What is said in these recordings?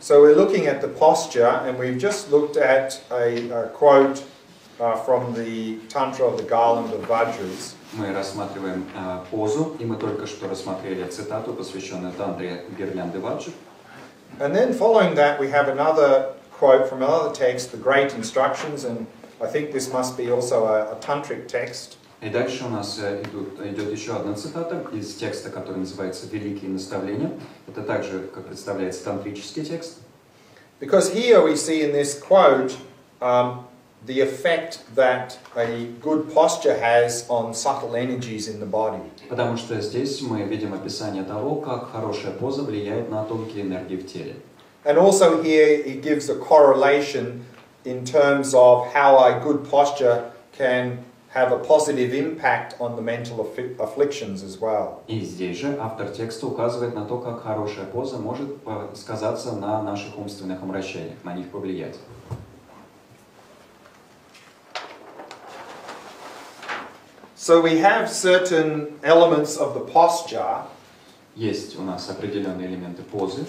So we're looking at the posture, and we've just looked at a quote from the Tantra of the Garland of Vajras. Мы рассматриваем позу, и мы только что рассмотрели цитату, посвященную тантре гирлянды ваджр. And then following that, we have another quote from another text, the Great Instructions, and I think this must be also a tantric text. И дальше у нас идет еще одна цитата из текста, который называется «Великие наставления». Это также, как представляется, тантрический текст. Because here we see in this quote the effect that a good posture has on subtle energies in the body. Потому что здесь мы видим описание того, как хорошая поза влияет на тонкие энергии в теле. And also here he gives a correlation in terms of how a good posture can have a positive impact on the mental afflictions as well. И здесь же автор текста указывает на то, как хорошая поза может сказаться на наших умственных омрачениях, на них повлиять. So we have certain elements of the posture. Есть у нас определенные элементы позы.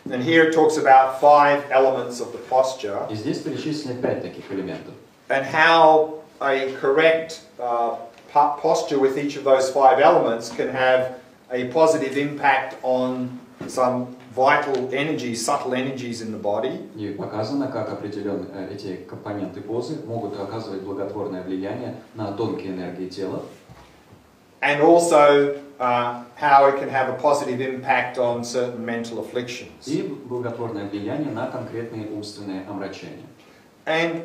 And here it talks about 5 elements of the posture. И здесь перечислены 5 таких элементов. And how a correct posture with each of those 5 elements can have a positive impact on some vital energies, subtle energies in the body. И показано, как определенные эти компоненты позы могут оказывать благотворное влияние на тонкие энергии тела. And also how it can have a positive impact on certain mental afflictions. И благотворное влияние на конкретные умственные омрачения. And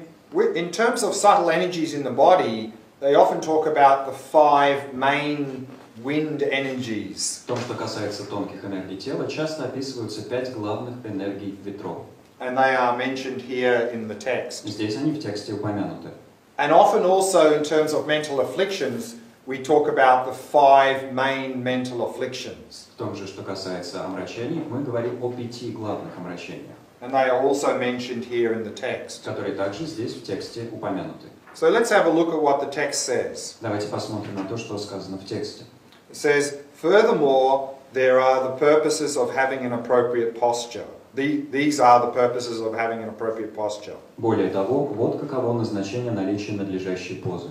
in terms of subtle energies in the body, they often talk about the 5 main wind energies. В том, что касается тонких энергий тела, часто описываются 5 главных энергий ветров. And they are mentioned here in the text. Здесь они в тексте упомянуты. And often also in terms of mental afflictions, we talk about the 5 main mental afflictions. В том же, что касается омрачений, мы говорим о 5 главных омрачениях. And they are also mentioned here in the text. Которые также здесь в тексте упомянуты. So let's have a look at what the text says. Давайте посмотрим на то, что сказано в тексте. It says, furthermore, there are the purposes of having an appropriate posture. These are the purposes of having an appropriate posture. Более того, вот каково назначение наличия надлежащей позы.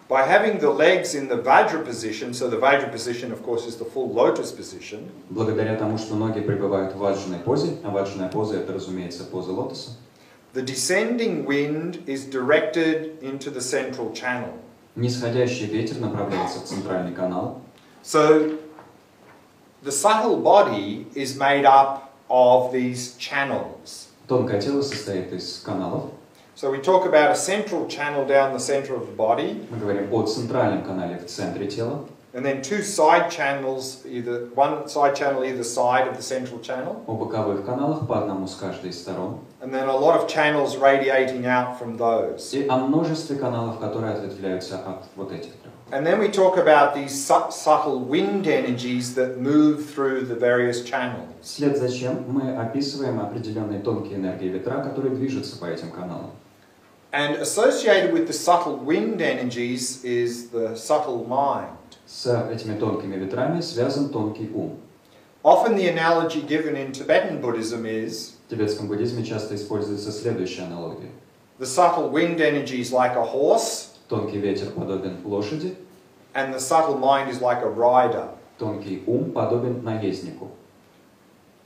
By having the legs in the Vajra position, so the Vajra position, of course, is the full lotus position. Благодаря тому, что ноги пребывают в ваджраной позе, а ваджраная поза это, разумеется, поза лотоса. The descending wind is directed into the central channel. Нисходящий ветер направляется в центральный канал. So the subtle body is made up of these channels. Тонкое тело состоит из каналов. So we talk about a central channel down the center of the body. Мы говорим о центральном канале в центре тела. And then 2 side channels, one side channel either side of the central channel. О боковых каналах по одному с каждой из сторон. And then a lot of channels radiating out from those. И о множестве каналов, которые ответвляются от вот этих трех. And then we talk about these subtle wind energies that move through the various channels. Вслед за чем мы описываем определенные тонкие энергии ветра, которые движутся по этим каналам. And associated with the subtle wind energies is the subtle mind. С этими тонкими ветрами связан тонкий ум. Often the analogy given in Tibetan Buddhism is В тибетском буддизме часто используется следующая аналогия. the subtle wind energy is like a horse, Тонкий ветер подобен лошади, and the subtle mind is like a rider. тонкий ум подобен наезднику.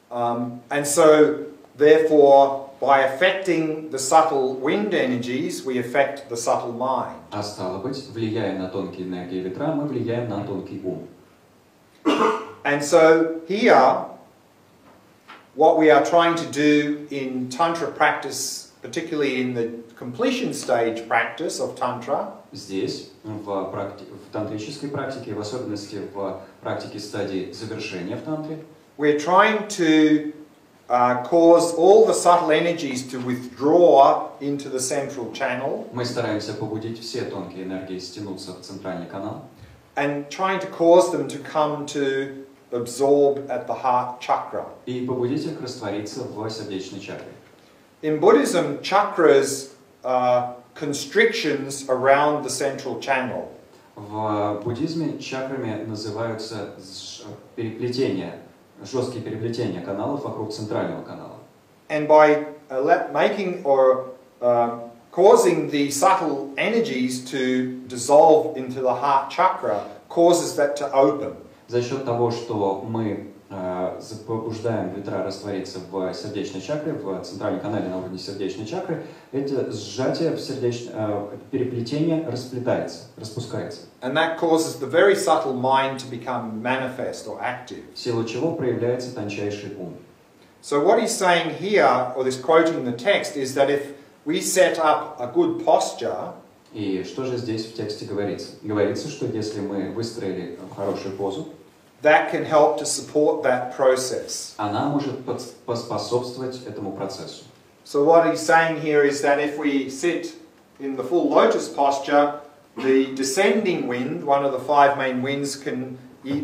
And so, therefore, by affecting the subtle wind energies, we affect the subtle mind. А стало быть, влияя на тонкие энергии ветра, мы влияем на тонкий ум. And so, here, what we are trying to do in Tantra practice, particularly in the completion stage practice of Tantra, Здесь, в тантрической практике, в особенности в практике стадии завершения в тантре, we're trying to cause all the subtle energies to withdraw into the central channel. мы стараемся побудить все тонкие энергии стянуться в центральный канал And trying to cause them to come to absorb at the heart chakra. и побудить их раствориться в сердечной чакре. In Buddhism, chakras are constrictions around the central channel. В буддизме чакрами называются переплетения, жесткие переплетения каналов вокруг центрального канала. and by making or causing the subtle energies to dissolve into the heart chakra causes that to open. За счет того, что мы побуждаем ветра раствориться в сердечной чакре, в центральном канале на уровне сердечной чакры, это сжатие в переплетение расплетается, распускается. And that causes the very subtle mind to become manifest or active. В силу чего проявляется тончайший ум. So what he's saying here, or this quoting the text, is that if we set up a good posture, и что же здесь в тексте говорится? Говорится, что если мы выстроили хорошую позу, that can help to support that process. Она может поспособствовать этому процессу. So what he's saying here is that if we sit in the full lotus posture, the descending wind, one of the 5 main winds, can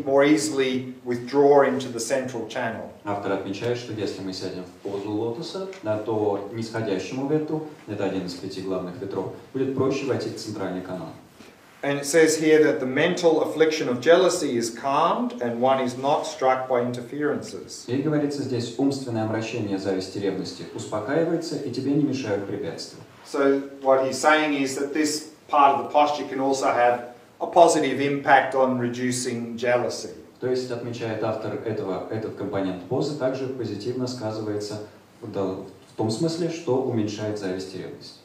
more easily withdraw into the central channel. Автор отмечает, что если мы сядем в позу лотоса, то нисходящему ветру, это один из 5 главных ветров, будет проще войти в центральный канал. And it says here that the mental affliction of jealousy is calmed and one is not struck by interferences. И говорится здесь, умственное омрачение зависти и ревности успокаивается, и тебе не мешают препятствия. So what he's saying is that this part of the posture can also have a positive impact on reducing jealousy. То есть, отмечает автор, этот компонент позы также позитивно сказывается в том смысле, что уменьшает зависть и ревность.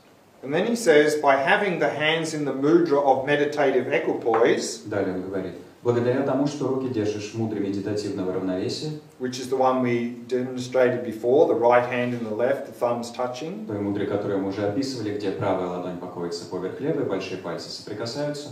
And then he says, by having the hands in the mudra of meditative equipoise, далее он говорит, благодаря тому, что руки держишь в мудре медитативного равновесия, which is the one we demonstrated before, the right hand and the left, the thumbs touching, той мудре, которую мы уже описывали, где правая ладонь покоится поверх левой, большие пальцы соприкасаются.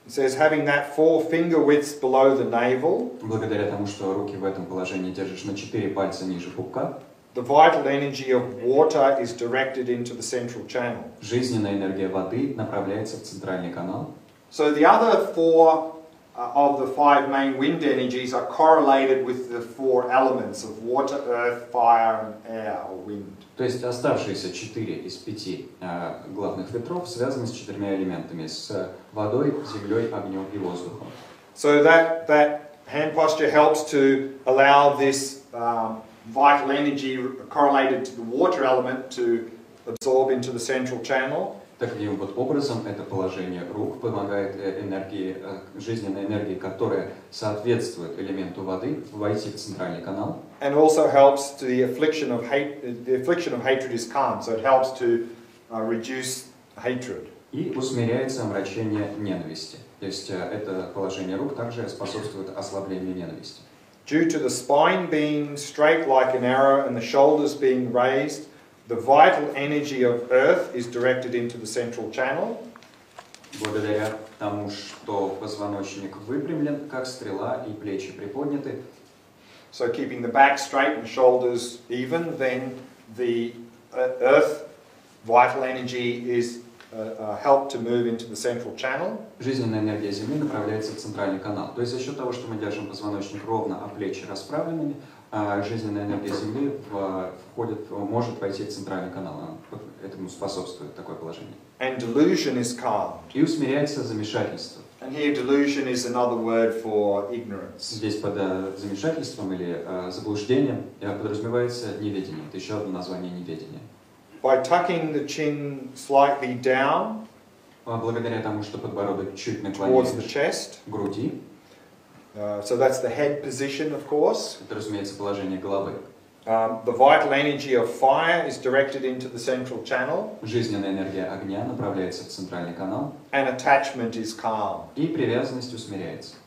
It says, having that 4 finger widths below the navel, благодаря тому, что руки в этом положении держишь на 4 пальца ниже пупка, the vital energy of water is directed into the central channel. Жизненная энергия воды направляется в центральный канал. So the other 4 of the 5 main wind energies are correlated with the 4 elements of water, earth, fire, and air, or wind. То есть оставшиеся 4 из 5 главных ветров связаны с 4 элементами, с водой, землей, огнем и воздухом. So that hand posture helps to allow this vital energy correlated to the water element to absorb into the central channel. Таким вот образом это положение рук помогает жизненной энергии, которая соответствует элементу воды, войти в центральный канал. And also helps to the affliction of hatred is calm, so it helps to reduce hatred. И усмиряется омрачение ненависти. То есть это положение рук также способствует ослаблению ненависти. Due to the spine being straight like an arrow and the shoulders being raised, the vital energy of earth is directed into the central channel. Благодаря тому, что позвоночник выпрямлен, как стрела, и плечи приподняты. So keeping the back straight and shoulders even, then the earth vital energy is helped to move into the central channel. Жизненная энергия Земли направляется в центральный канал. То есть за счет того, что мы держим позвоночник ровно, а плечи расправленными, жизненная энергия Земли может войти в центральный канал. Этому способствует такое положение. And delusion is calmed. И усмиряется замешательство. And here delusion is another word for ignorance. Здесь под замешательством или заблуждением подразумевается неведение. Это еще одно название неведения. By tucking the chin slightly down, благодаря тому, что подбородок чуть towards the chest, к груди, so that's the head position, of course. Это, разумеется, положение головы. The vital energy of fire is directed into the central channel. Жизненная энергия огня направляется в центральный канал. And attachment is calm. И привязанность усмиряется.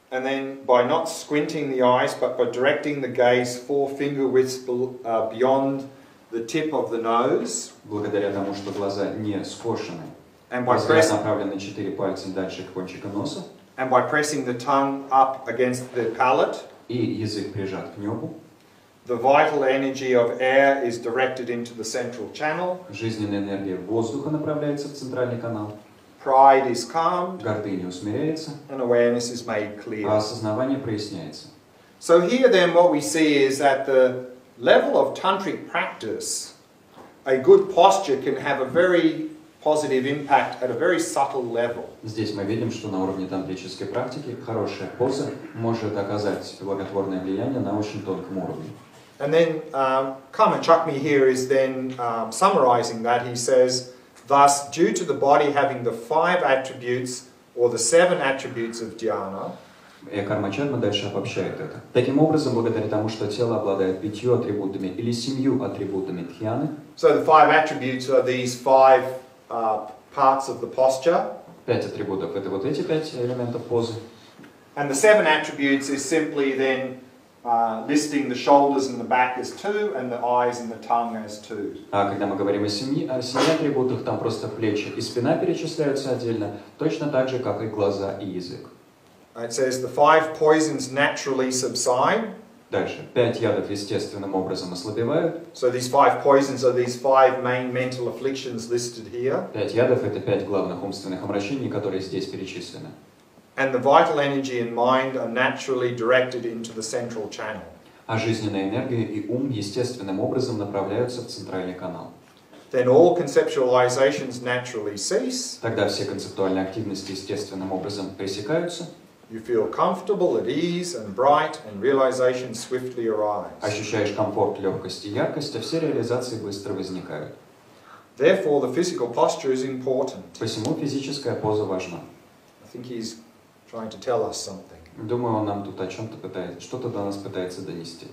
And then by not squinting the eyes, but by directing the gaze 4 finger widths beyond the tip of the nose. Благодаря тому, что глаза не скошены, взгляд направлен 4 пальца дальше к кончику носа. And by pressing the tongue up against the palate. И язык прижат к небу. The vital energy of air is directed into the central channel. Жизненная энергия воздуха направляется в центральный канал. Pride is calmed. Гордыня усмиряется. And awareness is made clear. А осознавание проясняется. So here then what we see is that the level of tantric practice, a good posture can have a very positive impact at a very subtle level. Здесь мы видим, что на уровне тантрической практики хорошая поза может оказать благотворное влияние на очень тонком уровне. And then Karma Chakmi here is then summarizing that. He says, thus, due to the body having the 5 attributes or the 7 attributes of dhyana, И Карма Чарма дальше обобщает это. Таким образом, благодаря тому, что тело обладает 5 атрибутами или 7 атрибутами дхьяны, so the 5 attributes are these 5 parts of the posture. 5 атрибутов — это вот эти 5 элементов позы. And the 7 attributes is simply then listing the shoulders and the back as 2 and the eyes and the tongue as 2. А когда мы говорим о 7 атрибутах, там просто плечи и спина перечисляются отдельно, точно так же, как и глаза и язык. It says the 5 poisons naturally subside. Дальше. 5 ядов естественным образом ослабевают. So these 5 poisons are these 5 main mental afflictions listed here. 5 ядов — это 5 главных умственных омрачений, которые здесь перечислены. And the vital energy and mind are naturally directed into the central channel. А жизненная энергия и ум естественным образом направляются в центральный канал. Then all conceptualizations naturally cease. Тогда все концептуальные активности естественным образом пресекаются. You feel comfortable, at ease and bright, and realizations swiftly arise. Ощущаешь комфорт, легкость и яркость, а все реализации быстро возникают. Therefore, the physical posture is important. Посему физическая поза важна. I think he's trying to tell us something. Думаю, он нам тут о чем-то пытается, что-то до нас пытается донести.